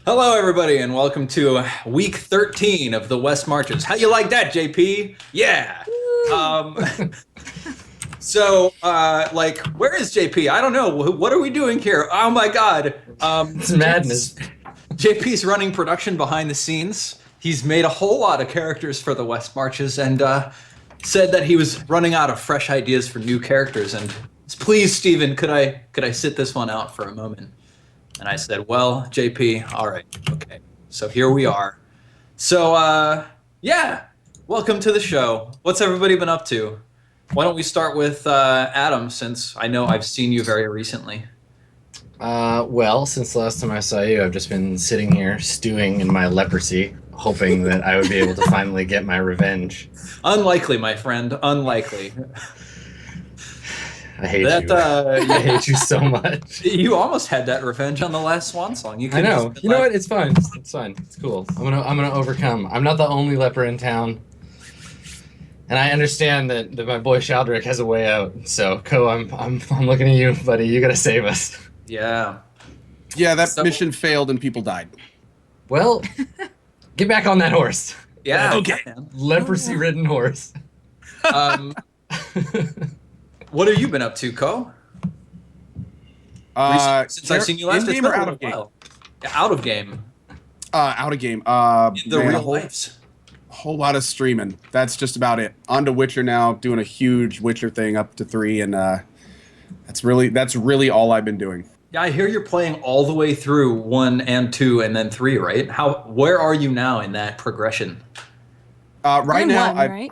Hello, everybody, and welcome to week 13 of the West Marches. How you like that, JP? Yeah. Um, where is JP? I don't know. What are we doing here? Oh my God. It's madness. JP's running production behind the scenes. He's made a whole lot of characters for the West Marches and said that he was running out of fresh ideas for new characters. And please, Steven, could I sit this one out for a moment? And I said, well, JP, all right, okay. So here we are. So, yeah, welcome to the show. What's everybody been up to? Why don't we start with Adam, since I know I've seen you very recently. Well, since the last time I saw you, I've just been sitting here stewing in my leprosy, hoping that I would be able to finally get my revenge. Unlikely, my friend, unlikely. I hate you. I hate you so much. You almost had that revenge on the last Swan Song. I know. You know what? It's fine. It's fine. It's cool. I'm gonna overcome. I'm not the only leper in town, and I understand that my boy Shaldrick has a way out. So, Ko, I'm looking at you, buddy. You gotta save us. Yeah. Yeah, that mission failed and people died. Well, get back on that horse. Yeah. Okay. Leprosy-ridden horse. What have you been up to, Ko? Since I've seen you last, in-game or out of game? Yeah, out of game. Out of game. In the real lives. Whole lot of streaming. That's just about it. On to Witcher now, doing a huge Witcher thing up to 3, and that's really all I've been doing. Yeah, I hear you're playing all the way through 1 and 2 and then 3, right? Where are you now in that progression? Right now, right?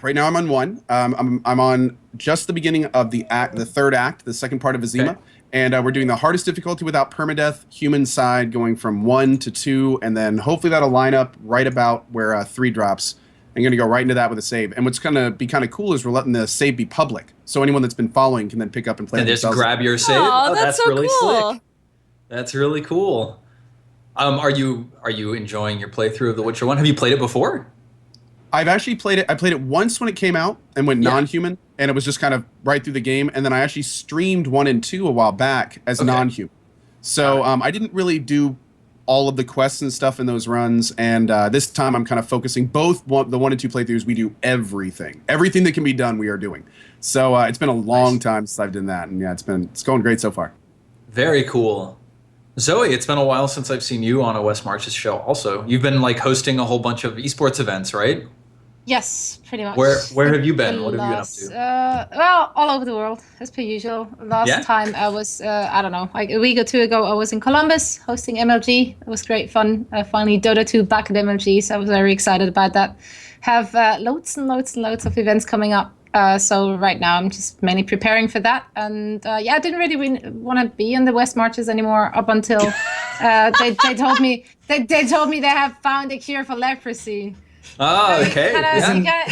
Right now I'm on 1. I'm on just the beginning of the third act, the second part of Azima, Okay. and we're doing the hardest difficulty without permadeath, human side, going from 1 to 2, and then hopefully that'll line up right about where 3 drops. I'm going to go right into that with a save. And what's going to be kind of cool is we're letting the save be public, so anyone that's been following can then pick up and play. And just themselves. grab your save. Oh, that's so really cool. slick. That's really cool. Are you enjoying your playthrough of The Witcher 1? Have you played it before? I've actually played it. I played it once when it came out and went non-human, and it was just kind of right through the game. And then I actually streamed 1 and 2 a while back as non-human. So I didn't really do all of the quests and stuff in those runs. And this time I'm kind of focusing the 1 and 2 playthroughs. We do everything that can be done. We are doing. So it's been a long time since I've done that, and yeah, it's going great so far. Very cool. Zoe, it's been a while since I've seen you on a West Marches show. Also, you've been like hosting a whole bunch of esports events, right? Yes, pretty much. Where have you been? What have you been up to? Well, all over the world, as per usual. Last time I was, I don't know, like a week or 2 ago, I was in Columbus hosting MLG. It was great fun. Finally, Dota 2 back at MLG, so I was very excited about that. Have loads and loads and loads of events coming up. So right now I'm just mainly preparing for that. And I didn't really want to be in the West Marches anymore up until they told me they have found a cure for leprosy. Oh, okay.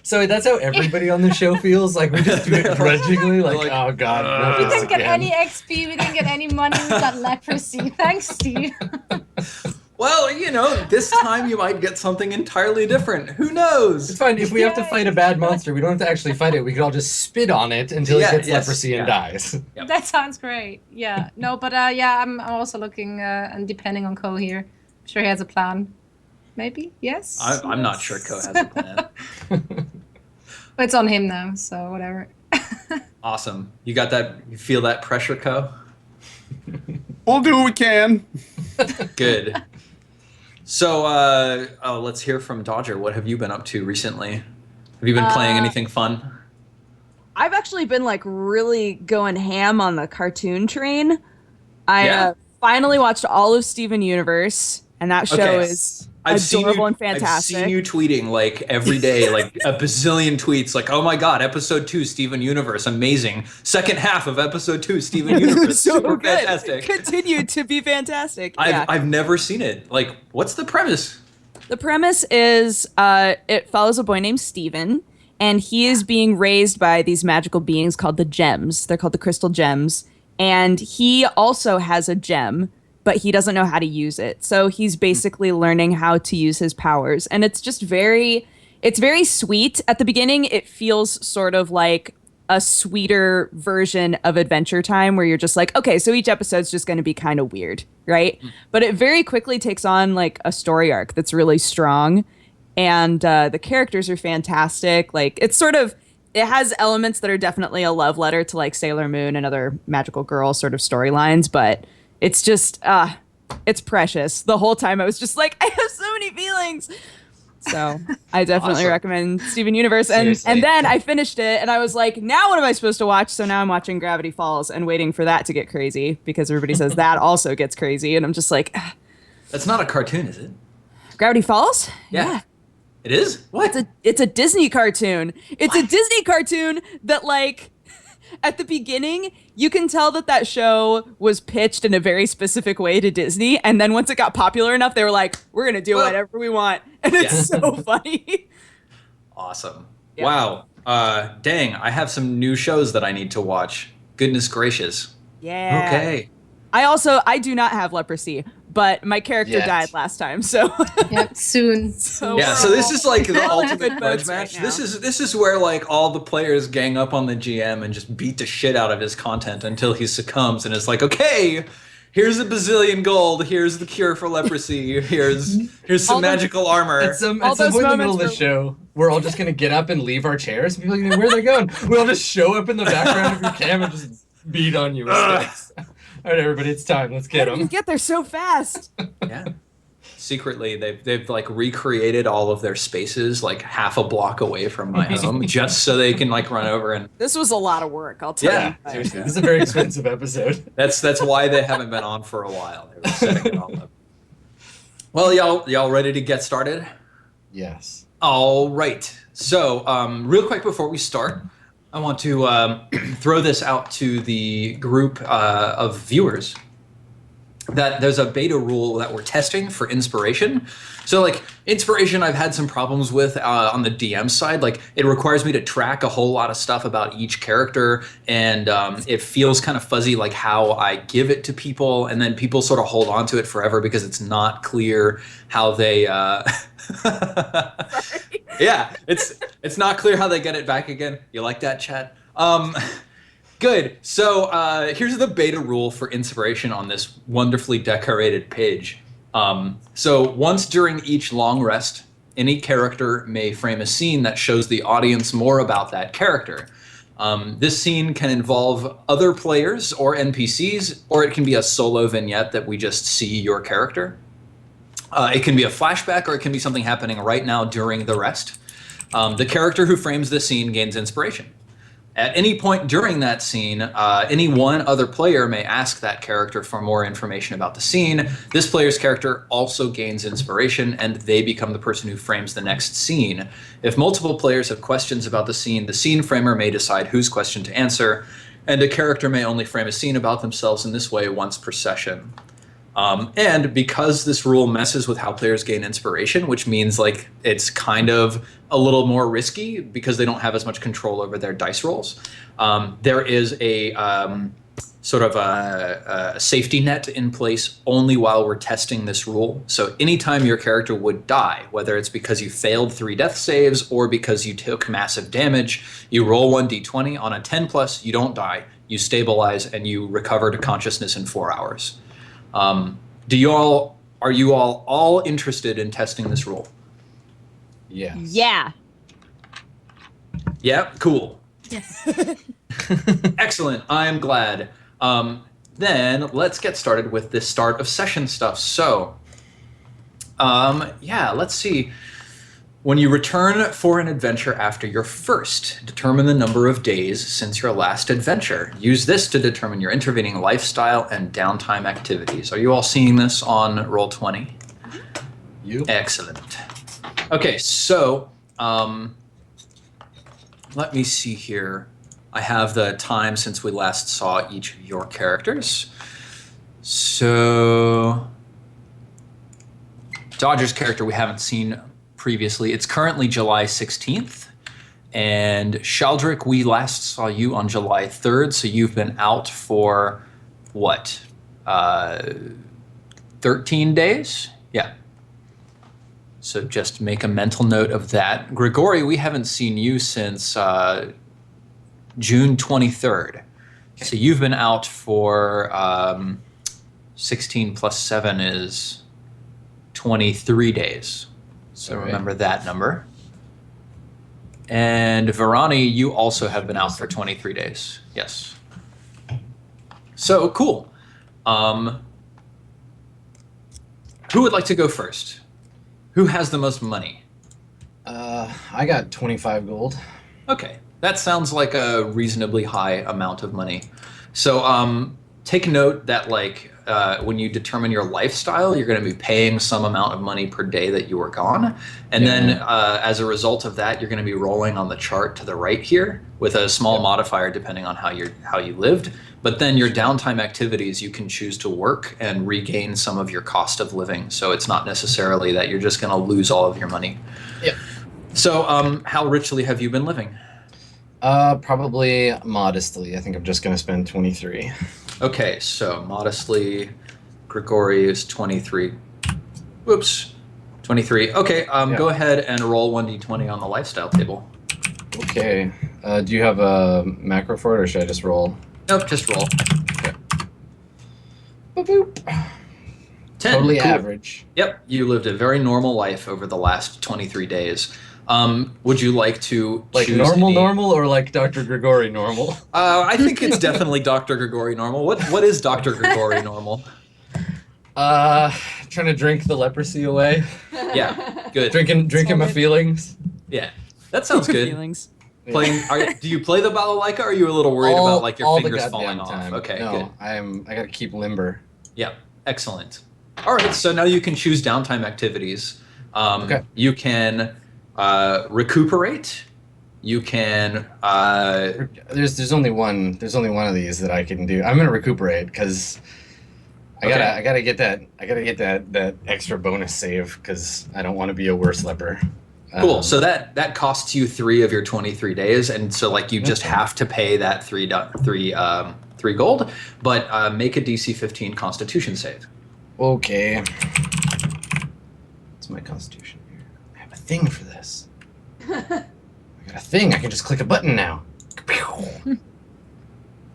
So that's how everybody on the show feels. Like we just do it grudgingly. Like, oh god, we didn't get any XP. We didn't get any money. We got leprosy. Thanks, Steve. Well, this time you might get something entirely different. Who knows? It's fine. If we have to fight a bad monster, we don't have to actually fight it. We could all just spit on it until it gets leprosy and dies. Yep. That sounds great. Yeah. No, but I'm also looking and depending on Ko here. I'm sure he has a plan. Maybe? Yes? I'm not sure Ko has a plan. But it's on him now, so whatever. Awesome. You got that? You feel that pressure, Ko? We'll do what we can. Good. So, let's hear from Dodger. What have you been up to recently? Have you been playing anything fun? I've actually been like really going ham on the cartoon train. I finally watched all of Steven Universe, and that show is adorable and fantastic. I've seen you tweeting like every day, like a bazillion tweets, like, "Oh my God, episode 2, Steven Universe, amazing! Second half of episode 2, Steven Universe, so super good. fantastic." Continue to be fantastic. I've never seen it. Like, what's the premise? The premise is it follows a boy named Steven, and he is being raised by these magical beings called the Gems. They're called the Crystal Gems, and he also has a gem, but he doesn't know how to use it. So he's basically learning how to use his powers. And it's just very sweet. At the beginning, it feels sort of like a sweeter version of Adventure Time where you're just like, okay, so each episode's just going to be kind of weird, right? But it very quickly takes on like a story arc that's really strong, and the characters are fantastic. Like it's sort of, it has elements that are definitely a love letter to like Sailor Moon and other magical girl sort of storylines, but it's just it's precious. The whole time I was just like, I have so many feelings. So I definitely recommend Steven Universe. And then I finished it and I was like, now what am I supposed to watch? So now I'm watching Gravity Falls and waiting for that to get crazy because everybody says that also gets crazy. And I'm just like, That's not a cartoon, is it? Gravity Falls? Yeah. It is? What? It's a Disney cartoon. It's a Disney cartoon that like at the beginning, you can tell that show was pitched in a very specific way to Disney. And then once it got popular enough, they were like, we're going to do whatever we want. And it's so funny. Awesome. Yeah. Wow. Dang, I have some new shows that I need to watch. Goodness gracious. Yeah. Okay. I do not have leprosy, but my character died last time, so Yep, soon. So this is like the ultimate grudge boats match. right now. This is where like all the players gang up on the GM and just beat the shit out of his content until he succumbs and it's like, okay, here's a bazillion gold, here's the cure for leprosy, here's some magical armor. At some point in the middle of the show, we're all just gonna get up and leave our chairs. And people are gonna be like, where are they going? We'll just show up in the background of your cam and just beat on you with sticks. All right, everybody, it's time. Let's get them. You get there so fast. Yeah. Secretly, they've like recreated all of their spaces like half a block away from my home just so they can like run over and. This was a lot of work, I'll tell you. Seriously, this is a very expensive episode. That's why they haven't been on for a while. They were setting it all up. Well, y'all ready to get started? Yes. All right. So, real quick before we start, I want to throw this out to the group of viewers that there's a beta rule that we're testing for inspiration. So like inspiration I've had some problems with on the DM side. Like it requires me to track a whole lot of stuff about each character and it feels kind of fuzzy like how I give it to people and then people sort of hold on to it forever because it's not clear how they yeah, it's not clear how they get it back again. You like that, chat? Good. So here's the beta rule for inspiration on this wonderfully decorated page. So once during each long rest, any character may frame a scene that shows the audience more about that character. This scene can involve other players or NPCs, or it can be a solo vignette that we just see your character. It can be a flashback, or it can be something happening right now during the rest. The character who frames the scene gains inspiration. At any point during that scene, any one other player may ask that character for more information about the scene. This player's character also gains inspiration, and they become the person who frames the next scene. If multiple players have questions about the scene framer may decide whose question to answer, and a character may only frame a scene about themselves in this way once per session. And because this rule messes with how players gain inspiration, which means like it's kind of a little more risky because they don't have as much control over their dice rolls, there is a sort of a safety net in place only while we're testing this rule. So anytime your character would die, whether it's because you failed 3 death saves or because you took massive damage, you roll 1d20. On a 10+, you don't die. You stabilize and you recover to consciousness in 4 hours. Are you all interested in testing this rule? Yes. Yeah. Yeah, cool. Yes. Excellent. I'm glad. Then let's get started with this start of session stuff. So, yeah, let's see. When you return for an adventure after your first, determine the number of days since your last adventure. Use this to determine your intervening lifestyle and downtime activities. Are you all seeing this on Roll20? You? Excellent. Okay, so let me see here. I have the time since we last saw each of your characters. So Dodger's character we haven't seen previously. It's currently July 16th. And Sheldrick, we last saw you on July 3rd, so you've been out for, what, 13 days? Yeah. So just make a mental note of that. Grigori, we haven't seen you since June 23rd. So you've been out for 16 plus 7 is 23 days. So remember that number. And Varani, you also have been out for 23 days. Yes. So cool. Who would like to go first? Who has the most money? I got 25 gold. Okay, that sounds like a reasonably high amount of money. So take note that when you determine your lifestyle, you're going to be paying some amount of money per day that you are gone. And then as a result of that, you're going to be rolling on the chart to the right here with a small modifier depending on how you lived. But then your downtime activities, you can choose to work and regain some of your cost of living. So it's not necessarily that you're just going to lose all of your money. Yep. So how richly have you been living? Probably modestly. I think I'm just going to spend 23. Okay, so modestly, Grigori is 23. Whoops, 23. Okay, go ahead and roll 1d20 on the lifestyle table. Okay. Do you have a macro for it, or should I just roll? Nope, just roll. Okay. Boop, boop. 10. Totally Cool. average. Yep, you lived a very normal life over the last 23 days. Would you like to choose normal, or like Dr. Grigori normal? I think it's definitely Dr. Grigori normal. What is Dr. Grigori normal? Trying to drink the leprosy away. Yeah, good. Drinking my feelings. Yeah, that sounds good. Feelings. Playing? Do you play the balalaika? Or are you a little worried about like your all fingers the falling goddamn time. off? Okay, no, good. I gotta keep limber. Yeah, excellent. All right, so now you can choose downtime activities. Okay. You can recuperate. You can. There's only one of these that I can do. I'm gonna recuperate because I gotta get that extra bonus save because I don't want to be a worse leper. Cool. So that costs you 3 of your 23 days, and so like you just have to pay that 3 gold, but make a DC 15 Constitution save. Okay. What's my Constitution here? I have a thing for this. I got a thing. I can just click a button now.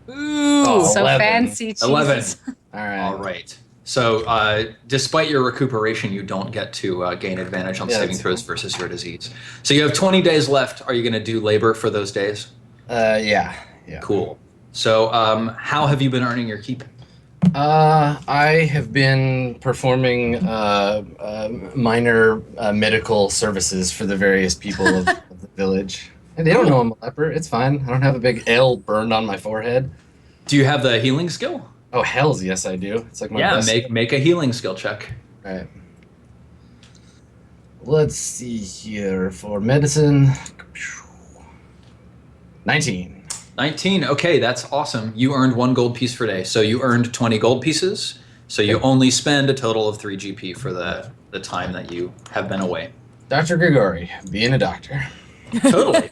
Ooh. So 11. fancy. Jesus. 11. All right. All right. So despite your recuperation, you don't get to gain advantage on saving that's throws versus your disease. So you have 20 days left. Are you going to do labor for those days? Yeah. Cool. So how have you been earning your keep? I have been performing minor medical services for the various people of the village. And they don't know I'm a leper. It's fine. I don't have a big L burned on my forehead. Do you have the healing skill? Oh, hells yes, I do. It's like my best. make a healing skill check. All right. Let's see here for medicine. 19. 19. Okay, that's awesome. You earned 1 gold piece per day. So you earned 20 gold pieces. So you only spend a total of 3 GP for the time that you have been away. Dr. Grigori, being a doctor. Totally.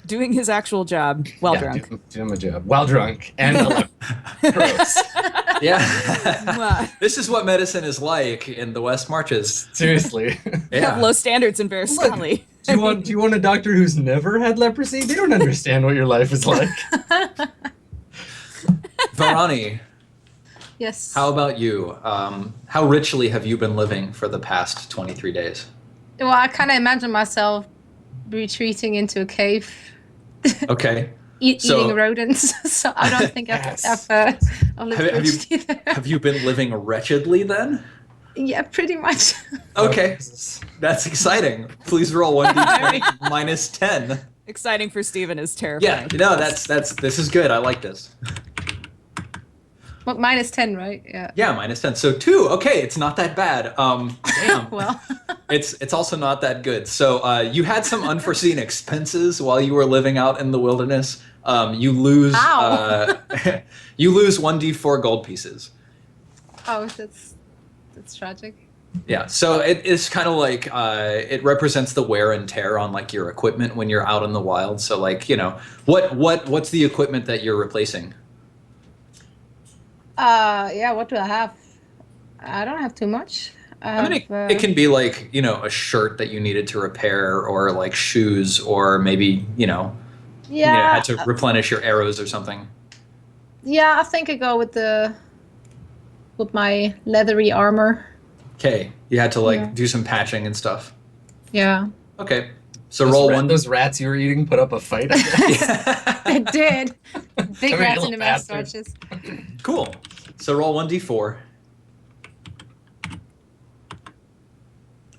Doing his actual job while drunk. Doing my job. While drunk. And 11. Gross. Yeah. Wow. This is what medicine is like in the West Marches. Seriously. Have low standards in Veriscali. Do you want a doctor who's never had leprosy? They don't understand what your life is like. Varani, Yes. how about you? How richly have you been living for the past 23 days? Well, I kind of imagine myself retreating into a cave, Okay. eating rodents. So I don't think I've lived rich either. Have you been living wretchedly then? Yeah, pretty much. Okay. That's exciting. Please roll 1d20 minus 10. Exciting for Steven is terrifying. Yeah, no, this is good. I like this. Well, minus 10, right? Yeah. Yeah, minus 10. So 2. Okay, it's not that bad. Damn. Well. It's also not that good. So you had some unforeseen expenses while you were living out in the wilderness. You lose you lose 1d4 gold pieces. Oh, that's tragic. Yeah, so it's kind of like it represents the wear and tear on like your equipment when you're out in the wild. So like, you know, what's the equipment that you're replacing? Yeah, what do I have? I don't have too much. I mean, it can be like, you know, a shirt that you needed to repair, or like shoes, or maybe, you know, Yeah. Had to replenish your arrows or something. Yeah, I think I go with my leathery armor. Okay, you had to Yeah. do some patching and stuff. Yeah. Okay, so roll one. Those rats you were eating put up a fight. I guess. It did. Big Every rats little in the bastard. moustaches. Cool. So roll 1d4.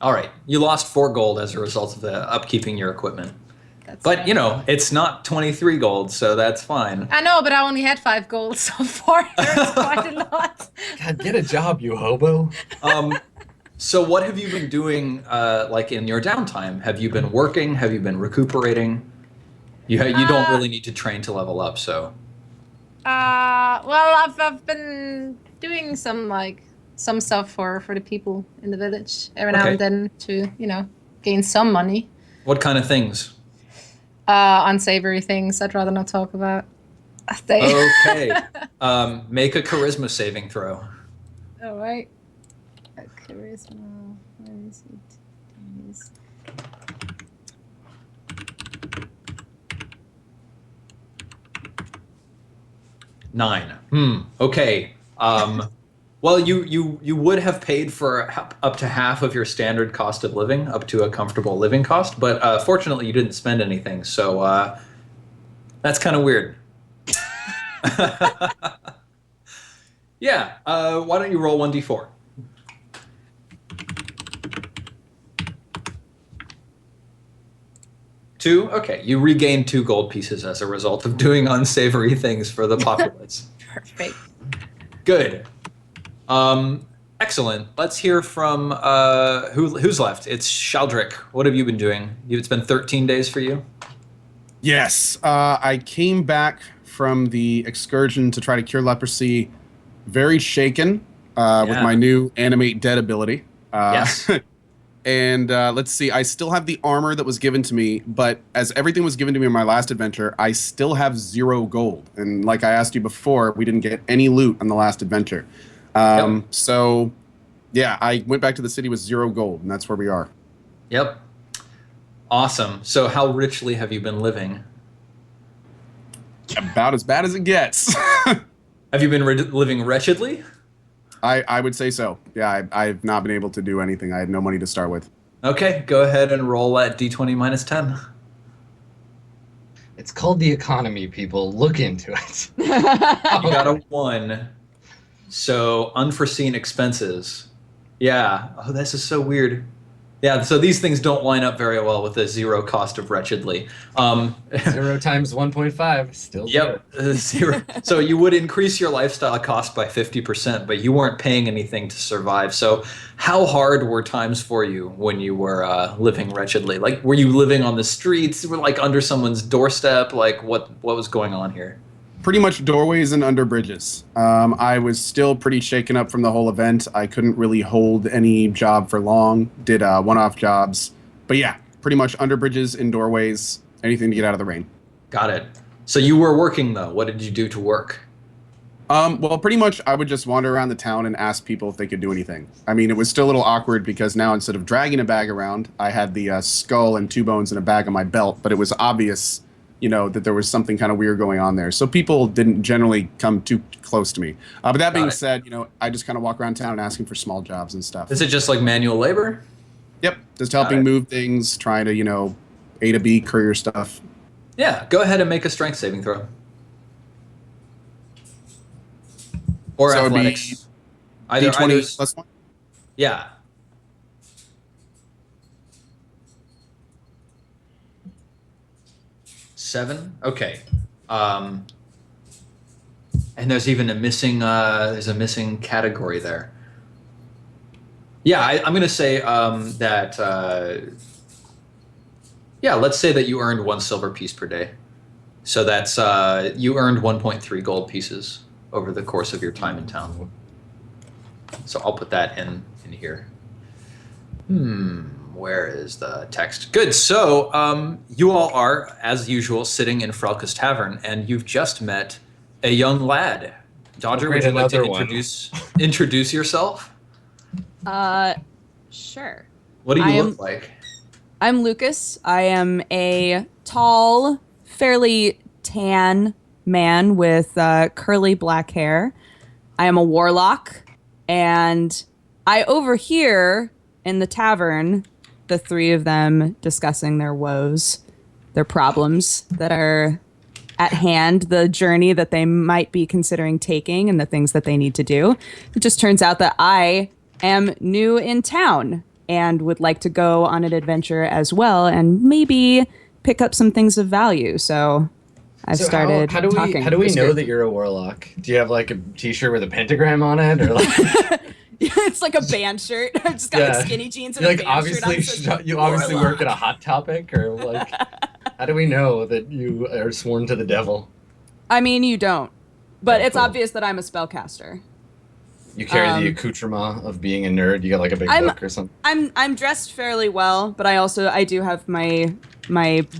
All right, you lost 4 gold as a result of the upkeeping your equipment. But, it's not 23 gold, so that's fine. I know, but I only had 5 gold so far. There's quite a lot. God, get a job, you hobo. So what have you been doing, in your downtime? Have you been working? Have you been recuperating? You don't really need to train to level up, so. Well, I've been doing some stuff for the people in the village every now and then to, gain some money. What kind of things? Unsavory things I'd rather not talk about. Okay. Make a charisma saving throw. All right. Charisma. Where is it? There it is. Nine. Okay. Well, you would have paid for up to half of your standard cost of living, up to a comfortable living cost, but fortunately you didn't spend anything, so that's kind of weird. Yeah. Why don't you roll 1d4? Two? Okay. You regained 2 gold pieces as a result of doing unsavory things for the populace. Perfect. Good. Excellent. Let's hear from who's left. It's Shaldrick. What have you been doing? It's been 13 days for you? Yes. I came back from the excursion to try to cure leprosy very shaken with my new Animate Dead ability. Yes. And let's see, I still have the armor that was given to me, but as everything was given to me in my last adventure, I still have 0 gold. And like I asked you before, we didn't get any loot on the last adventure. So, yeah, I went back to the city with 0 gold, and that's where we are. Yep. Awesome. So how richly have you been living? About as bad as it gets. Have you been living wretchedly? I would say so. Yeah, I've not been able to do anything. I had no money to start with. Okay, go ahead and roll at d20 minus 10. It's called the economy, people. Look into it. You got a 1. So unforeseen expenses. Yeah. Oh, this is so weird. Yeah, so these things don't line up very well with the 0 cost of wretchedly. 0 times 1.5, still 0. Yep, 0. So you would increase your lifestyle cost by 50%, but you weren't paying anything to survive. So how hard were times for you when you were living wretchedly? Like, were you living on the streets? Were like under someone's doorstep? Like, what was going on here? Pretty much doorways and under bridges. I was still pretty shaken up from the whole event. I couldn't really hold any job for long. Did one-off jobs. But yeah, pretty much under bridges, in doorways, anything to get out of the rain. Got it. So you were working, though. What did you do to work? Well, pretty much I would just wander around the town and ask people if they could do anything. I mean, it was still a little awkward because now instead of dragging a bag around, I had the skull and 2 bones in a bag on my belt, but it was obvious that there was something kind of weird going on there. So people didn't generally come too close to me. But that being said, I just kind of walk around town and asking for small jobs and stuff. Is it just like manual labor? Yep. Just helping move things, trying to, A to B courier stuff. Yeah. Go ahead and make a strength saving throw. Or so athletics. Either D20 plus 1? Yeah. Seven. Okay. And there's even a missing category there. Yeah, I'm going to say that. Yeah, let's say that you earned 1 silver piece per day. So that's you earned 1.3 gold pieces over the course of your time in town. So I'll put that in here. Where is the text? Good. So you all are, as usual, sitting in Frelka's Tavern, and you've just met a young lad. Dodger, would you like to introduce yourself? Sure. What do you look like? I'm Lucas. I am a tall, fairly tan man with curly black hair. I am a warlock, and I overhear in the tavern the three of them discussing their woes, their problems that are at hand, the journey that they might be considering taking, and the things that they need to do. It just turns out that I am new in town and would like to go on an adventure as well and maybe pick up some things of value. So I've started talking. How do we know that you're a warlock? Do you have like a t-shirt with a pentagram on it, or like it's like a band shirt? I've just got like skinny jeans and you're a like band shirt on. you obviously work at a Hot Topic, or like how do we know that you are sworn to the devil? I mean, you don't, but it's cool. obvious that I'm a spellcaster. You carry the accoutrement of being a nerd. You got like a big book or something. I'm dressed fairly well, but I do have my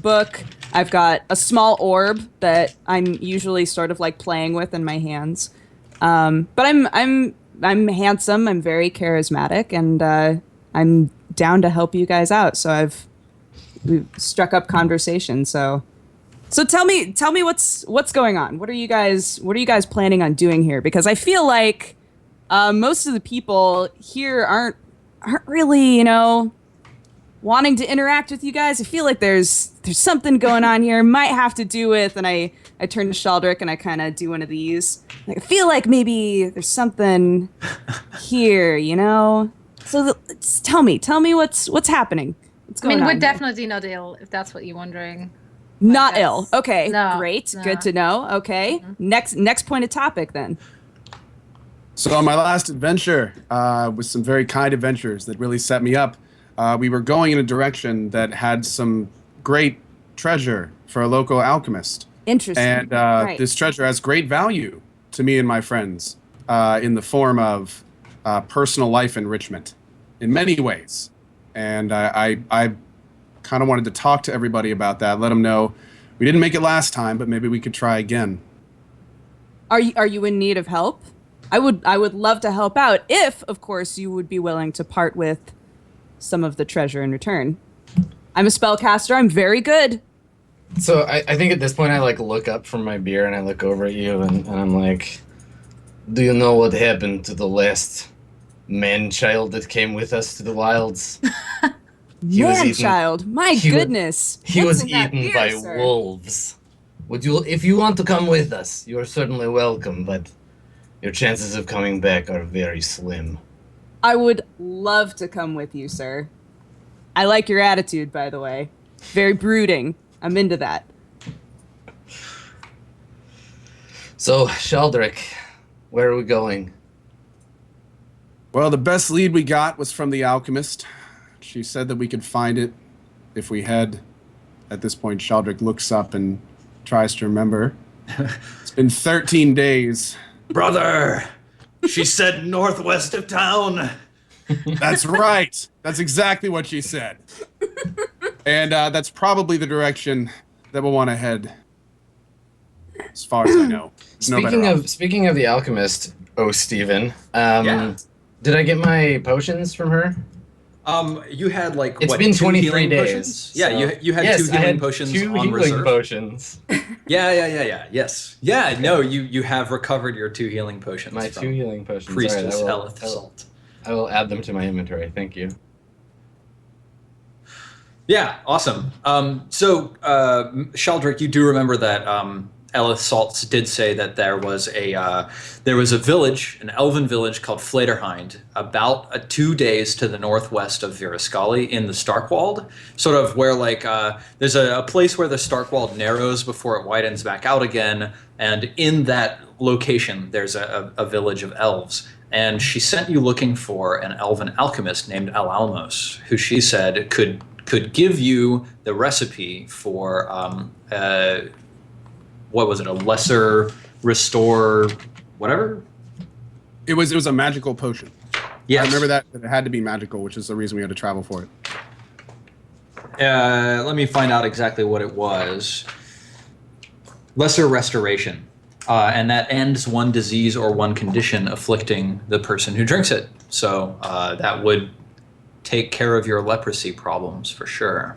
book. I've got a small orb that I'm usually sort of like playing with in my hands. But I'm handsome. I'm very charismatic, and I'm down to help you guys out. So we've struck up conversation. So tell me what's going on. What are you guys planning on doing here? Because I feel like most of the people here aren't really, wanting to interact with you guys. I feel like there's something going on here. Might have to do with, and I turn to Sheldrick and I kind of do one of these. Like, I feel like maybe there's something here, So just tell me what's happening. What's going on? we're definitely not ill, if that's what you're wondering. Not ill. Okay, No, great. no. Good to know. Okay, next point of topic then. So on my last adventure, with some very kind adventures that really set me up, we were going in a direction that had some great treasure for a local alchemist. Interesting. And Right. this treasure has great value to me and my friends in the form of personal life enrichment in many ways. And I kind of wanted to talk to everybody about that, let them know we didn't make it last time, but maybe we could try again. Are you in need of help? I would love to help out if, of course, you would be willing to part with some of the treasure in return. I'm a spellcaster. I'm very good. So I think at this point I like look up from my beer and I look over at you and I'm like, do you know what happened to the last man-child that came with us to the wilds? Man-child. My goodness. He What's was in that eaten beer, by sir? wolves. If you want to come with us, you are certainly welcome, but your chances of coming back are very slim. I would love to come with you, sir. I like your attitude, by the way. Very brooding. I'm into that. So, Sheldrick, where are we going? Well, the best lead we got was from the alchemist. She said that we could find it if we head. At this point, Sheldrick looks up and tries to remember. It's been 13 days. Brother, she said northwest of town. That's right. That's exactly what she said. And that's probably the direction that we'll want to head, as far as I know. Speaking of the alchemist, Stephen, Yeah. did I get my potions from her? You had like It's what, been 2 23 healing days. potions? Yeah, so- you had Yes, 2 I healing had potions 2 on healing reserve. potions. Yeah. Yes. Yeah. No, you have recovered your 2 healing potions. My from 2 healing potions. Priestess All right, Elith Salt. I will add them to my inventory. Thank you. Yeah, awesome. Sheldrick, you do remember that Elith Salts did say that there was a village, an elven village called Flaterhind, about 2 days to the northwest of Viraskali in the Starkwald, sort of where there's a place where the Starkwald narrows before it widens back out again, and in that location there's a village of elves. And she sent you looking for an elven alchemist named Al Almos, who she said could give you the recipe for what was it, a lesser restore whatever? It was a magical potion. Yes. I remember that it had to be magical, which is the reason we had to travel for it. Let me find out exactly what it was. Lesser restoration. And that ends one disease or one condition afflicting the person who drinks it. So that would take care of your leprosy problems for sure.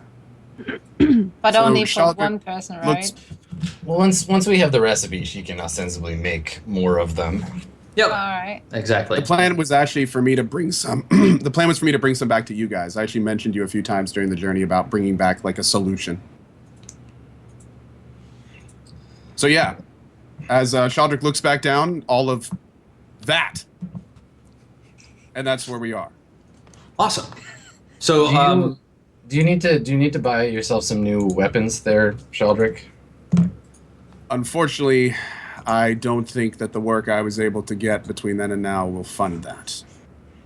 But So only for Sheldrick one person, right? looks- Well, once we have the recipe, she can ostensibly make more of them. Yep. All right. Exactly. The plan was actually for me to bring some. The plan was for me to bring some back to you guys. I actually mentioned you a few times during the journey about bringing back like a solution. So yeah, as Sheldrick looks back down, all of that, and that's where we are. Awesome. So, Do you need to buy yourself some new weapons there, Sheldrick? Unfortunately, I don't think that the work I was able to get between then and now will fund that.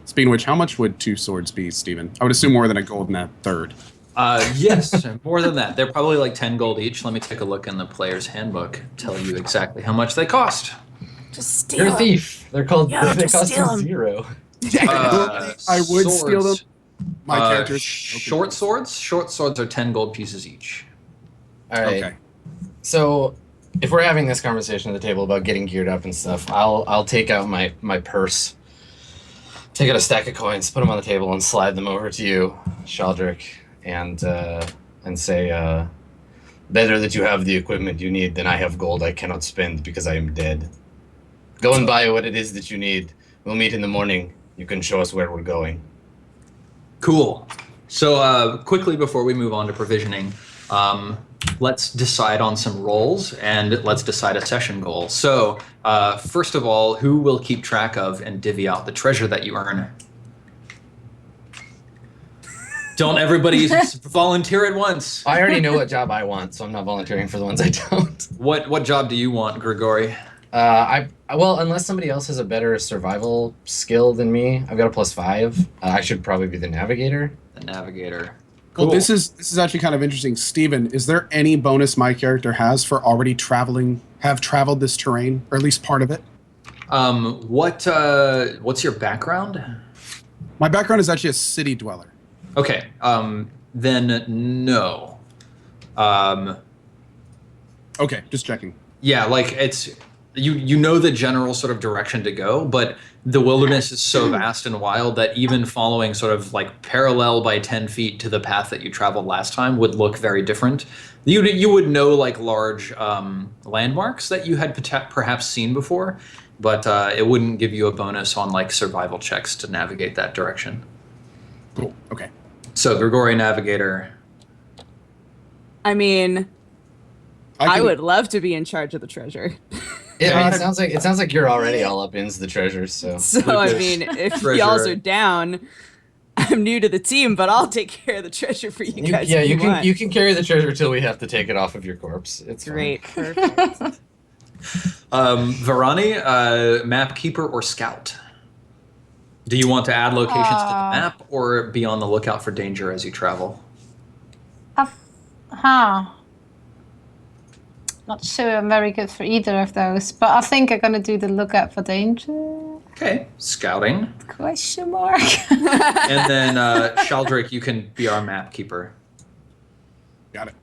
Speaking of which, how much would 2 swords be, Stephen? I would assume more than a gold and a third. yes, more than that. They're probably like 10 gold each. Let me take a look in the player's handbook. Tell you exactly how much they cost. Just steal You're a 'em. thief. They're called. Yeah, they just cost steal 'em. 0. I would steal them. Swords. My character's Short swords. Short swords are 10 gold pieces each. All right. Okay. So, if we're having this conversation at the table about getting geared up and stuff, I'll take out my purse, take out a stack of coins, put them on the table, and slide them over to you, Sheldrick, and say, better that you have the equipment you need than I have gold I cannot spend because I am dead. Go and buy what it is that you need. We'll meet in the morning. You can show us where we're going. Cool. So quickly before we move on to provisioning, let's decide on some roles and let's decide a session goal. So first of all, who will keep track of and divvy out the treasure that you earn? Don't everybody volunteer at once. I already know what job I want, so I'm not volunteering for the ones I don't. What job do you want, Grigori? Well, unless somebody else has a better survival skill than me, I've got a +5. I should probably be the navigator. The navigator. Well, Cool. this is actually kind of interesting, Stephen. Is there any bonus my character has for already have traveled this terrain, or at least part of it? What's your background? My background is actually a city dweller. Okay. Then no. Okay, just checking. Yeah, like it's you know the general sort of direction to go, but the wilderness is so vast and wild that even following sort of like parallel by 10 feet to the path that you traveled last time would look very different. You would know like large landmarks that you had perhaps seen before, but it wouldn't give you a bonus on like survival checks to navigate that direction. Cool. Okay. So Grigori Navigator. I mean, I can- would love to be in charge of the treasure. Yeah, I mean, it sounds like you're already all up into the treasures. So So I Lucas, mean, if treasure. y'all are down, I'm new to the team, but I'll take care of the treasure for you guys. yeah, if you can want. you can carry the treasure till we have to take it off of your corpse. It's fine. Great, perfect. Varani, map keeper or scout? Do you want to add locations to the map or be on the lookout for danger as you travel? Not sure I'm very good for either of those, but I think I'm gonna do the lookout for danger. Okay, scouting. Question mark. And then Sheldrick, you can be our map keeper. Got it.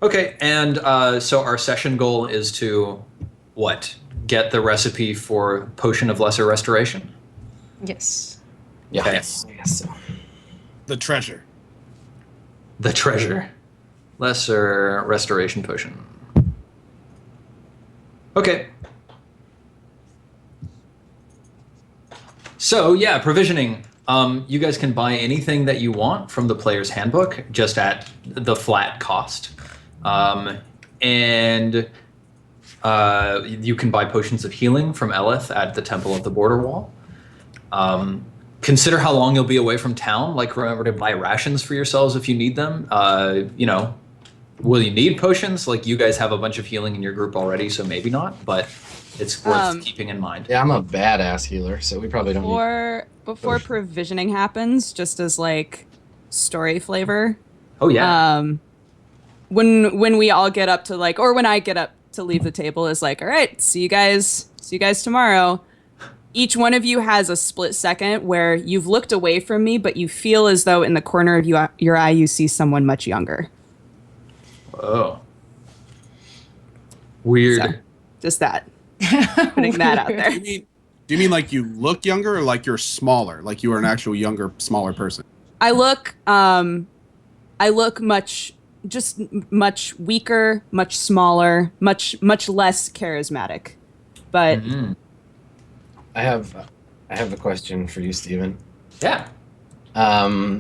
Okay, and so our session goal is to what? Get the recipe for Potion of Lesser Restoration? Yes. Yeah. Okay. Yes. Yes. So. The treasure. The treasure. Lesser Restoration Potion. Okay. So, yeah, provisioning. You guys can buy anything that you want from the player's handbook, just at the flat cost. And you can buy potions of healing from Eleth at the Temple of the Border Wall. Consider how long you'll be away from town. Like, remember to buy rations for yourselves if you need them. Will you need potions? Like, you guys have a bunch of healing in your group already, so maybe not, but it's worth keeping in mind. Yeah, I'm a badass healer, so we probably don't need... Before provisioning happens, just as like story flavor. Oh, yeah. When we all get up to like, or when I get up to leave the table, is like, all right, see you guys tomorrow. Each one of you has a split second where you've looked away from me, but you feel as though in the corner of your eye you see someone much younger. Oh. Weird. So, just that. Putting that out there. Do you mean like you look younger or like you're smaller? Like you are an actual younger, smaller person? I look I look much weaker, much smaller, much less charismatic. But I have a question for you, Steven. Yeah.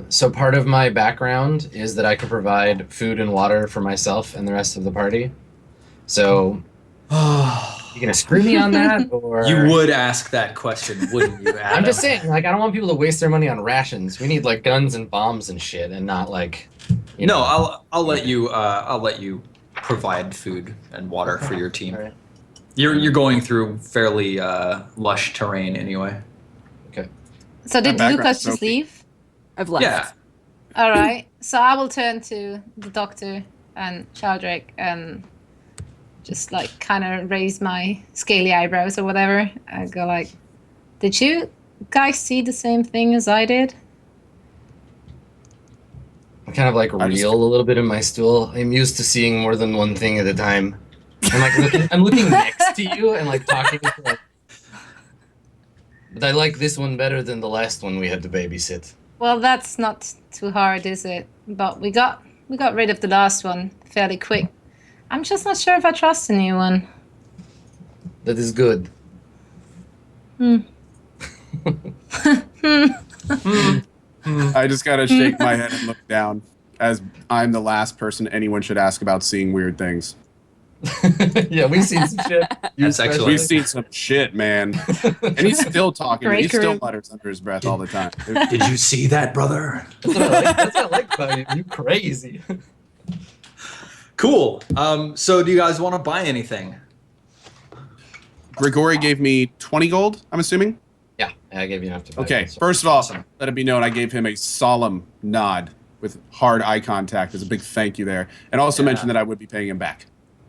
So part of my background is that I can provide food and water for myself and the rest of the party. So, you gonna screw me on that, or You would ask that question, wouldn't you, Adam? I'm just saying, like, I don't want people to waste their money on rations. We need like guns and bombs and shit, and not like. No, I'll let you provide food and water for your team. All right. You're going through fairly lush terrain anyway. Okay. So did background Lucas is just okay. leave? I've left. Yeah. All right. So I will turn to the doctor and Sheldrake and just like kind of raise my scaly eyebrows or whatever. I go like, "Did you guys see the same thing as I did?" I kind of like reel a little bit in my stool. I'm used to seeing more than one thing at a time. I'm looking next to you and like talking to like. But I like this one better than the last one we had to babysit. Well, that's not too hard, is it? But we got rid of the last one fairly quick. I'm just not sure if I trust the new one. That is good. I just gotta shake my head and look down, as I'm the last person anyone should ask about seeing weird things. Yeah, we've seen some shit. That's excellent. We've seen some shit, man. And he's still talking. He Breaker. still mutters under his breath all the time. Did you see that, brother? That's what I like. That's what I like about you. You crazy. Cool. So do you guys want to buy anything? Grigori gave me 20 gold, I'm assuming? Yeah, I gave you enough to buy Okay, it, so. first of all, Awesome. let it be known I gave him a solemn nod with hard eye contact. There's a big thank you there. And also Yeah. mentioned that I would be paying him back.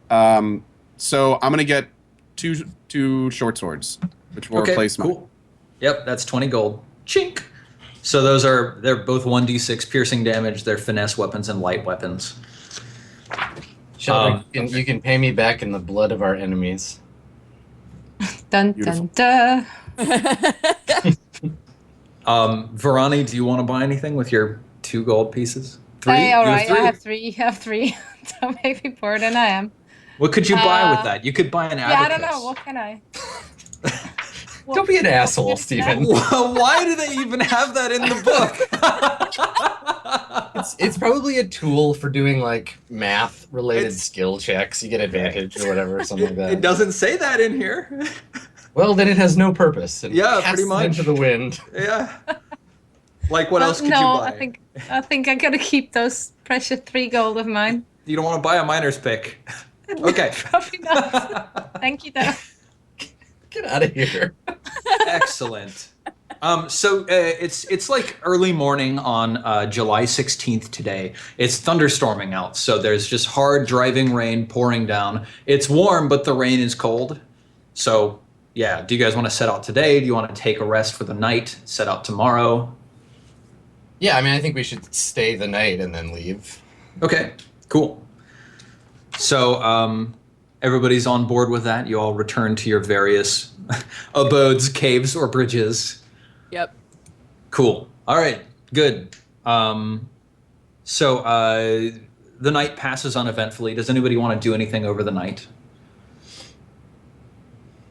So I'm going to get two short swords, which will replace mine. cool. Yep, that's 20 gold. Chink. So they're both 1d6 piercing damage. They're finesse weapons and light weapons. Sheldon, you can pay me back in the blood of our enemies. Dun Beautiful. dun dun. Verani, do you want to buy anything with your 2 gold pieces? 3? Hey, all You right. three? I have three. Don't make me poorer than I am. What could you buy with that? You could buy an Yeah, I abacus. don't know. What can I? Don't be an asshole, Steven. Why do they even have that in the book? It's probably a tool for doing like math related It's- skill checks. You get advantage or whatever, something like that. It doesn't say that in here. Well, then it has no purpose. It Yeah, casts pretty it much. into the wind. Yeah. Like what else could no, you buy? I think I gotta keep those precious 3 gold of mine. You don't want to buy a miner's pick. Okay. Probably not. Thank you, though. Get out of here. Excellent. So it's like early morning on July 16th today. It's thunderstorming out, so there's just hard driving rain pouring down. It's warm, but the rain is cold. So yeah, do you guys want to set out today? Do you want to take a rest for the night? Set out tomorrow? Yeah, I mean, I think we should stay the night and then leave. Okay, cool. So everybody's on board with that. You all return to your various abodes, caves, or bridges. Yep. Cool. All right. Good. So the night passes uneventfully. Does anybody want to do anything over the night?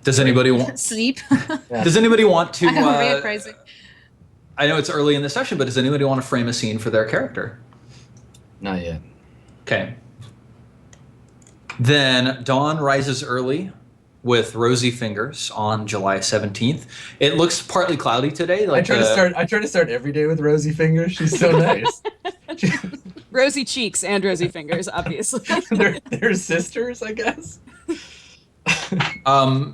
Does anybody want? Sleep. Does anybody want to? I have a real crazy. I know it's early in the session, but does anybody want to frame a scene for their character? Not yet. Okay. Then dawn rises early with rosy fingers on July 17th. It looks partly cloudy today. I try to start every day with rosy fingers. She's so nice. Rosy cheeks and rosy fingers, obviously. they're sisters, I guess.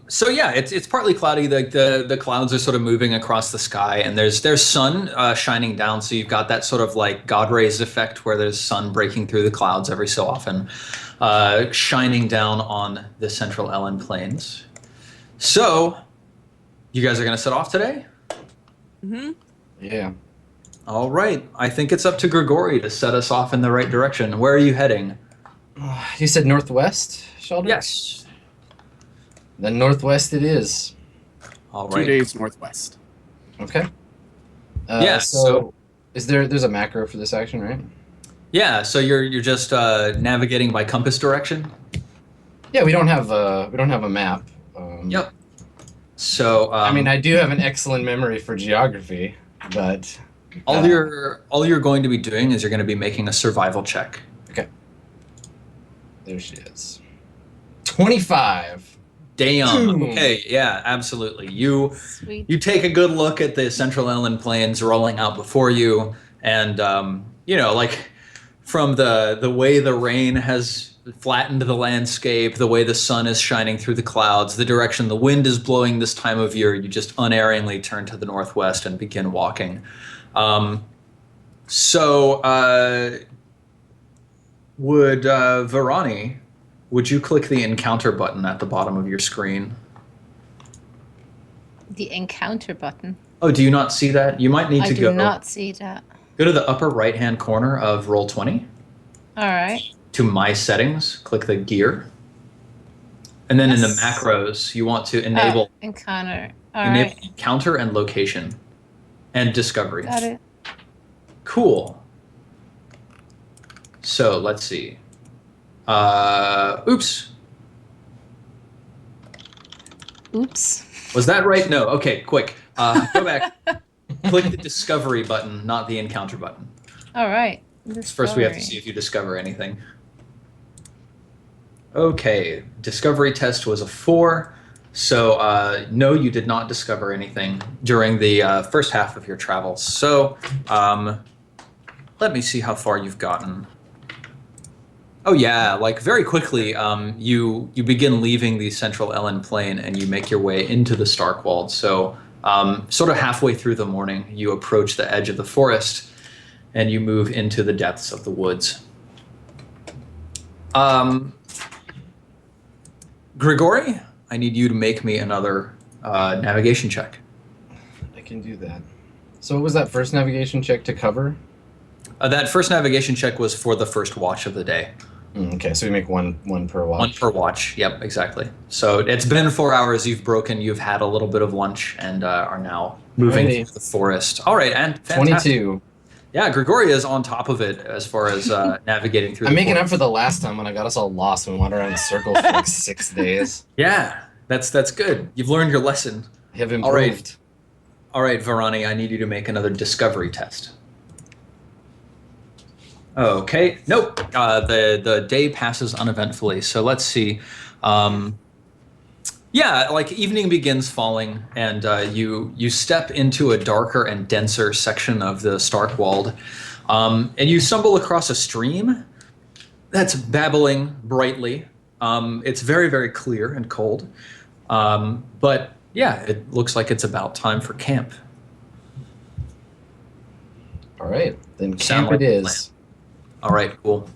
So yeah, it's partly cloudy. The clouds are sort of moving across the sky, and there's sun shining down. So you've got that sort of like God rays effect where there's sun breaking through the clouds every so often, shining down on the central Ellen Plains. So you guys are gonna set off today? Mm-hmm. Yeah. All right. I think it's up to Grigori to set us off in the right direction. Where are you heading? You said northwest, Sheldon? Yes. Then northwest it is. All 2 right. days northwest. Okay. Yeah, So, there's a macro for this action, right? Yeah, so you're just navigating by compass direction. Yeah, we don't have a map. Yep. So I mean, I do have an excellent memory for geography, but all you're going to be doing is you're going to be making a survival check. okay. There she is. 25. Damn. Okay. Yeah. Absolutely. You take a good look at the Central Inland Plains rolling out before you, and like from the way the rain has flattened the landscape, the way the sun is shining through the clouds, the direction the wind is blowing this time of year, you just unerringly turn to the northwest and begin walking. Would Varani, would you click the encounter button at the bottom of your screen? The encounter button. Oh, do you not see that? You might need to go. I do not see that. Go to the upper right-hand corner of Roll20. All right. To My Settings, click the gear. And then in the macros, you want to enable encounter. Enable encounter and location and discovery. Got it. Cool. So let's see. Oops. Oops. Was that right? No. Okay, quick. Go back. Click the discovery button, not the encounter button. All right. First, we have to see if you discover anything. Okay, discovery test was a 4. So no, you did not discover anything during the first half of your travels. So let me see how far you've gotten. Oh yeah, like very quickly, you begin leaving the Central Ellen Plain and you make your way into the Starkwald. So sort of halfway through the morning, you approach the edge of the forest and you move into the depths of the woods. Grigori, I need you to make me another navigation check. I can do that. So what was that first navigation check to cover? That first navigation check was for the first watch of the day. Okay, so we make one per watch. One per watch, yep, exactly. So it's been 4 hours, you've had a little bit of lunch, and are now moving through the forest. All right, and fantastic. 22. Yeah, Gregoria is on top of it as far as navigating through I'm the making forest. up for the last time when I got us all lost and we wandered around in circles for like 6 days. Yeah, that's good. You've learned your lesson. I have improved. All right, Varani, I need you to make another discovery test. Okay, nope. The day passes uneventfully. So let's see. Yeah, like evening begins falling, and you step into a darker and denser section of the Starkwald, and you stumble across a stream that's babbling brightly. It's very, very clear and cold, but yeah, it looks like it's about time for camp. All right, then Sound camp like it a is. plan. All right, cool.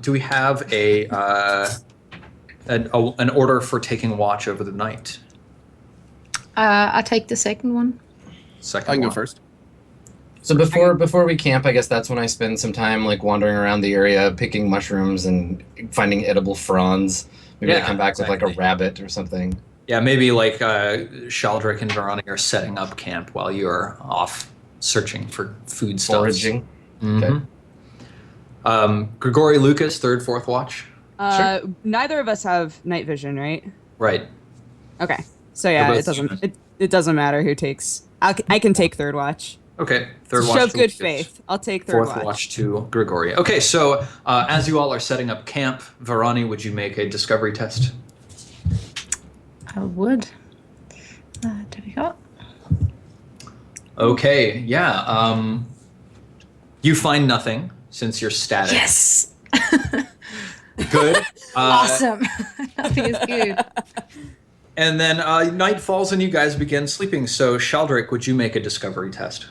Do we have an order for taking watch over the night? I take the second one. Second I can go one. first. So before we camp, I guess that's when I spend some time like wandering around the area, picking mushrooms and finding edible fronds. Maybe I Yeah, come back with like a exactly. rabbit or something. Yeah, maybe like Shaldrick and Veroni are setting up camp while you're off searching for food stuff. Foraging. Okay. Grigori, Lucas, third, fourth watch. Neither of us have night vision, right? Right. Okay. So yeah, They're it both doesn't human. it doesn't matter who takes. I can take third watch. Okay. Third watch. Show to good Lucas. faith. I'll take third Fourth watch to Grigori. Okay, so as you all are setting up camp, Varani, would you make a discovery test? I would. There we go. Okay, yeah. You find nothing since you're static. Yes. Good. Awesome. Nothing is good. And then night falls and you guys begin sleeping. So Shaldrick, would you make a discovery test?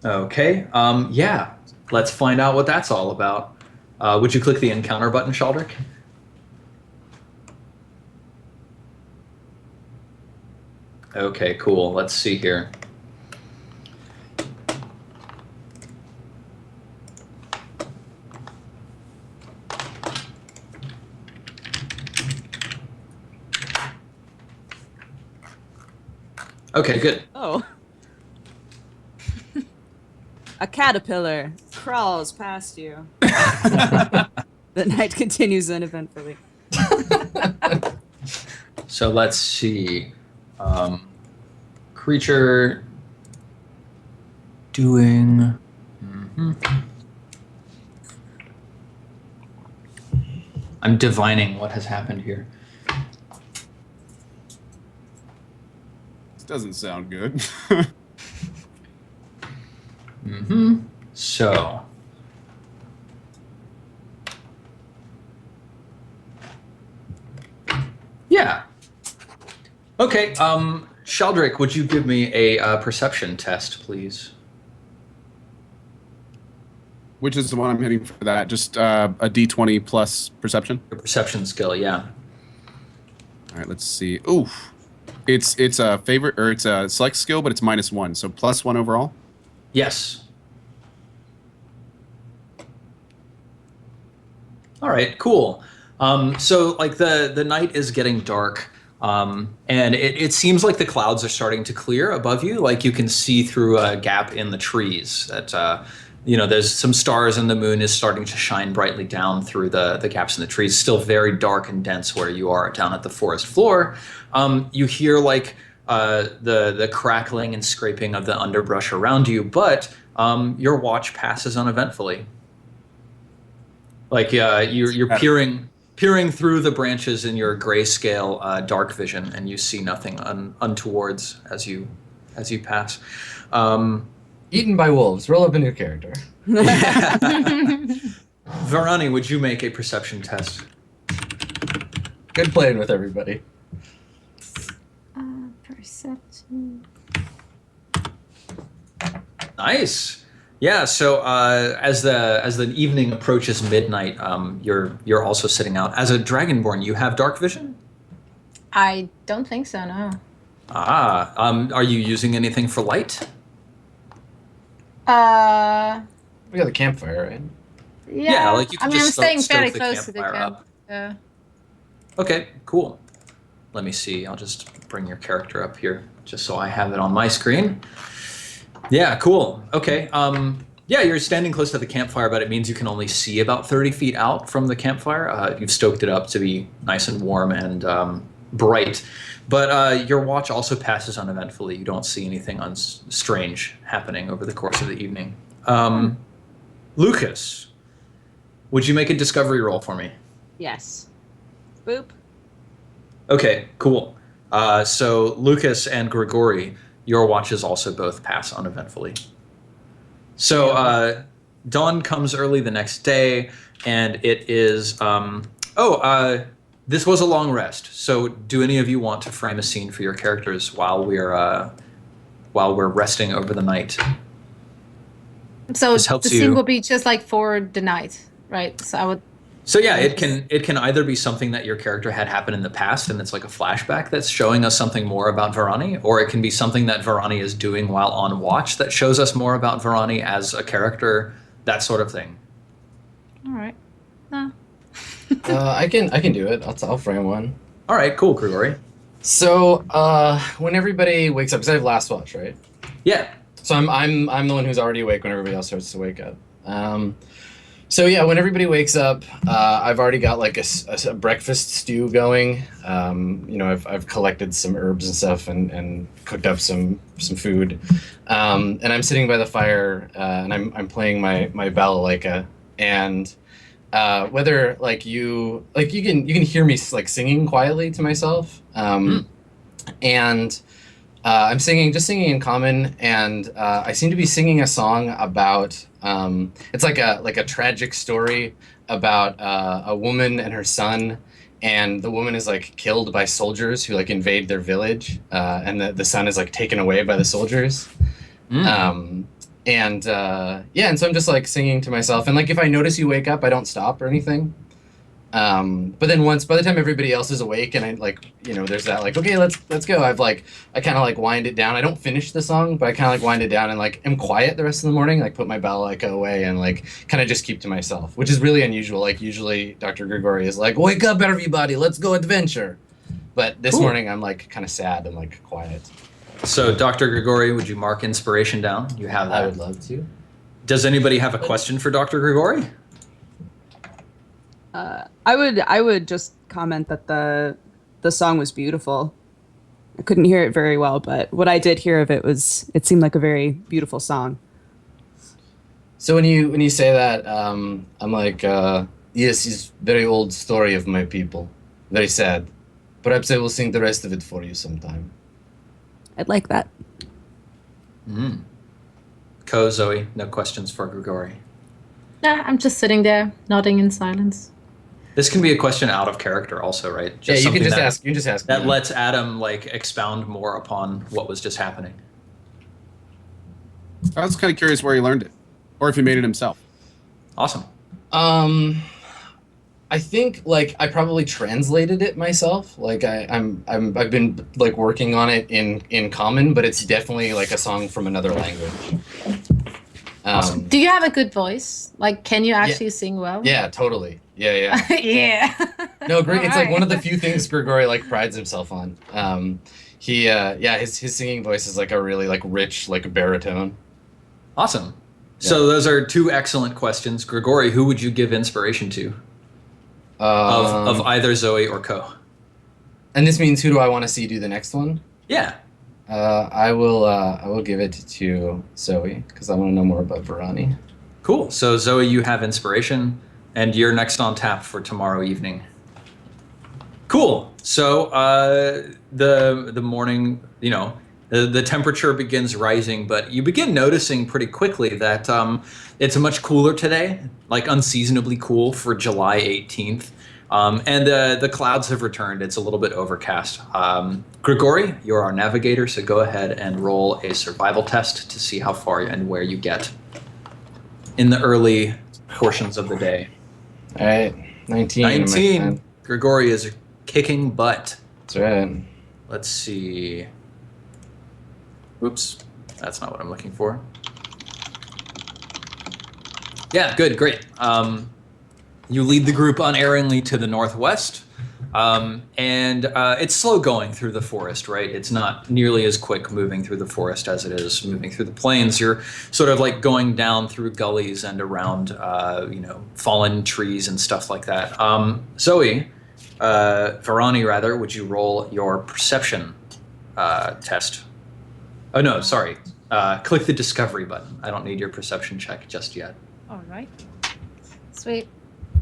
Okay. Yeah. Let's find out what that's all about. Would you click the encounter button, Shaldrick? Okay, cool. Let's see here. Okay, good. Oh. A caterpillar crawls past you. The night continues uneventfully. So let's see. Creature doing. I'm divining what has happened here. This doesn't sound good. So. Yeah. Okay. Sheldrake, would you give me a perception test, please? Which is the one I'm hitting for that? Just a D20 plus perception? Your perception skill, yeah. All right, let's see. Ooh. It's a favorite, or it's a select skill, but it's -1, so +1 overall. Yes. All right, cool. So like the night is getting dark, and it seems like the clouds are starting to clear above you. Like you can see through a gap in the trees that, there's some stars and the moon is starting to shine brightly down through the gaps in the trees. Still very dark and dense where you are down at the forest floor. You hear like the crackling and scraping of the underbrush around you, but your watch passes uneventfully. Like you're peering through the branches in your grayscale dark vision, and you see nothing untowards as you pass. Eaten by wolves. Roll up a new character. Varani, would you make a perception test? Good playing with everybody. Perception. Nice. Yeah. So as the evening approaches midnight, you're also sitting out. As a Dragonborn, you have dark vision? I don't think so. No. Are you using anything for light? We got the campfire, right? Yeah, like you can I'm just staying stoke fairly the close to the campfire camp. up. Yeah. Okay, cool. Let me see. I'll just bring your character up here just so I have it on my screen. Yeah, cool. Okay. Yeah, you're standing close to the campfire, but it means you can only see about 30 feet out from the campfire. You've stoked it up to be nice and warm and bright. But your watch also passes uneventfully. You don't see anything strange happening over the course of the evening. Lucas, would you make a discovery roll for me? Yes. Boop. Okay, cool. So Lucas and Grigori, your watches also both pass uneventfully. So dawn comes early the next day, and it is... this was a long rest. So do any of you want to frame a scene for your characters while we're resting over the night? So This helps the scene you- will be just like for the night, right? So I would. So yeah, it can either be something that your character had happen in the past and it's like a flashback that's showing us something more about Varani, or it can be something that Varani is doing while on watch that shows us more about Varani as a character, that sort of thing. All right. No. I can do it. I'll frame one. All right, cool, Grigori. So when everybody wakes up, because I have last watch, right? Yeah. So I'm the one who's already awake when everybody else starts to wake up. So yeah, when everybody wakes up, I've already got like a breakfast stew going. I've collected some herbs and stuff and cooked up some food. And I'm sitting by the fire and I'm playing my balalaika. And whether you can hear me like singing quietly to myself. And I'm singing in common, and I seem to be singing a song about it's like a tragic story about a woman and her son, and the woman is like killed by soldiers who like invade their village, and the son is like taken away by the soldiers. And so I'm just like singing to myself, and like if I notice you wake up, I don't stop or anything. But then by the time everybody else is awake and I there's that like, okay, let's go. I kind of like wind it down. I don't finish the song, but I kind of like wind it down and like am quiet the rest of the morning, like put my balalaika away and like kind of just keep to myself, which is really unusual. Like usually Dr. Grigori is like, wake up everybody, let's go adventure. But this morning I'm like kind of sad and like quiet. So Dr. Grigori, would you mark inspiration down? You have that. I would love to. Does anybody have a question for Dr. Grigori? I would just comment that the song was beautiful. I couldn't hear it very well, but what I did hear of it seemed like a very beautiful song. So when you say that, I'm like, yes, it's very old story of my people. Very sad. Perhaps I will sing the rest of it for you sometime. I'd like that. Zoe, no questions for Grigori. Nah, I'm just sitting there, nodding in silence. This can be a question out of character also, right? Yeah, you can something just that, ask. You just ask. That lets Adam like expound more upon what was just happening. I was kind of curious where he learned it, or if he made it himself. Awesome. I think like I probably translated it myself. Like I've been like working on it in Common, but it's definitely like a song from another language. Awesome. Do you have a good voice? Like, can you actually sing well? Yeah, totally. Yeah. Yeah. No, great. It's like Alright. one of the few things Grigori like prides himself on. His singing voice is like a really like rich like baritone. Awesome. So those are two excellent questions. Grigori, who would you give inspiration to? Of either Zoe or Ko? And this means who do I want to see do the next one? Yeah. I will give it to Zoe because I want to know more about Varani. Cool. So Zoe, you have inspiration, and you're next on tap for tomorrow evening. Cool. So the morning, the temperature begins rising, but you begin noticing pretty quickly that it's much cooler today, like unseasonably cool for July 18th. And the clouds have returned. It's a little bit overcast. Grigori, you're our navigator, so go ahead and roll a survival test to see how far and where you get in the early portions of the day. All right, 19. 19. Grigori is kicking butt. That's right. Let's see. Oops, that's not what I'm looking for. Yeah, good, great. You lead the group unerringly to the northwest, and it's slow going through the forest, right? It's not nearly as quick moving through the forest as it is moving through the plains. You're sort of like going down through gullies and around, fallen trees and stuff like that. Zoe, Varani rather, would you roll your perception test? Oh no, sorry. Click the discovery button. I don't need your perception check just yet. All right. Sweet.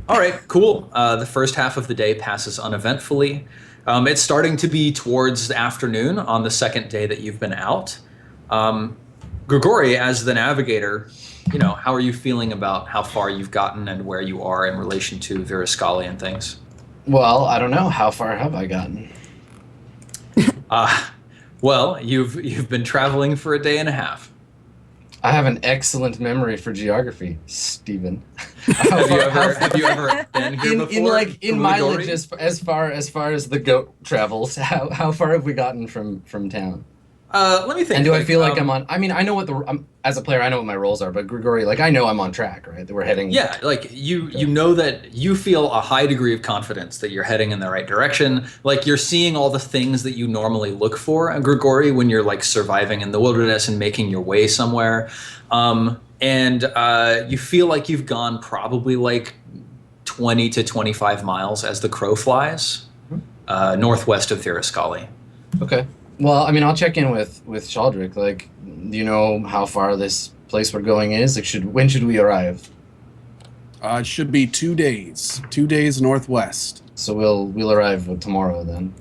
All right, cool. The first half of the day passes uneventfully. It's starting to be towards the afternoon on the second day that you've been out. Grigori, as the navigator, how are you feeling about how far you've gotten and where you are in relation to Virascali and things? Well, I don't know. How far have I gotten? Well, you've been traveling for a day and a half. I have an excellent memory for geography, Stephen. Have you ever been here before? In mileage as far as the goat travels, how far have we gotten from town? Let me think. And do I feel like I'm on? I mean, I know what as a player, I know what my roles are, but Grigori, I know I'm on track, right? That we're heading. Yeah, you know that you feel a high degree of confidence that you're heading in the right direction. Like you're seeing all the things that you normally look for, Grigori, when you're like surviving in the wilderness and making your way somewhere. And you feel like you've gone probably like 20 to 25 miles as the crow flies, northwest of Virascali. Okay. Well, I mean, I'll check in with Shaldrick. Like, do you know how far this place we're going is? Like, when should we arrive? It should be 2 days. 2 days northwest. So we'll arrive tomorrow then.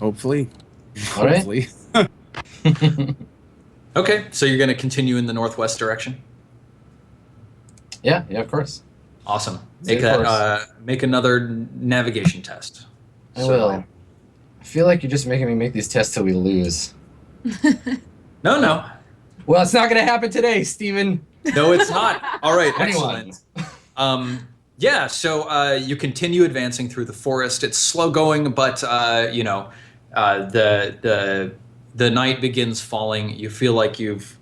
Hopefully. All right. Hopefully. Okay, so you're going to continue in the northwest direction? Yeah, of course. Awesome. Of Make another navigation test. I will. I feel like you're just making me make these tests till we lose. No. Well, it's not going to happen today, Steven. No, it's not. All right, Anyone. excellent. So you continue advancing through the forest. It's slow going, but the night begins falling. You feel like you've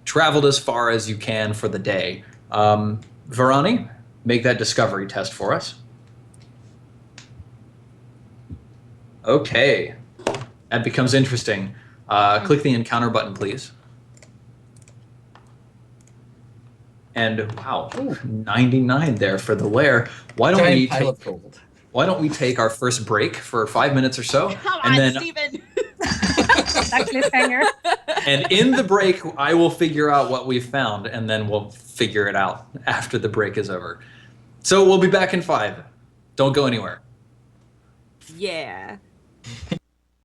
traveled as far as you can for the day. Varani, make that discovery test for us. Okay, that becomes interesting. Click the encounter button, please. And wow, 99 there for the lair. Why don't we Giant pile take, of gold. why don't we take our first break for 5 minutes or so? Come and on, then Steven. That cliffhanger. and in the break I will figure out what we've found, and then we'll figure it out after the break is over. So we'll be back in 5. Don't go anywhere. Yeah.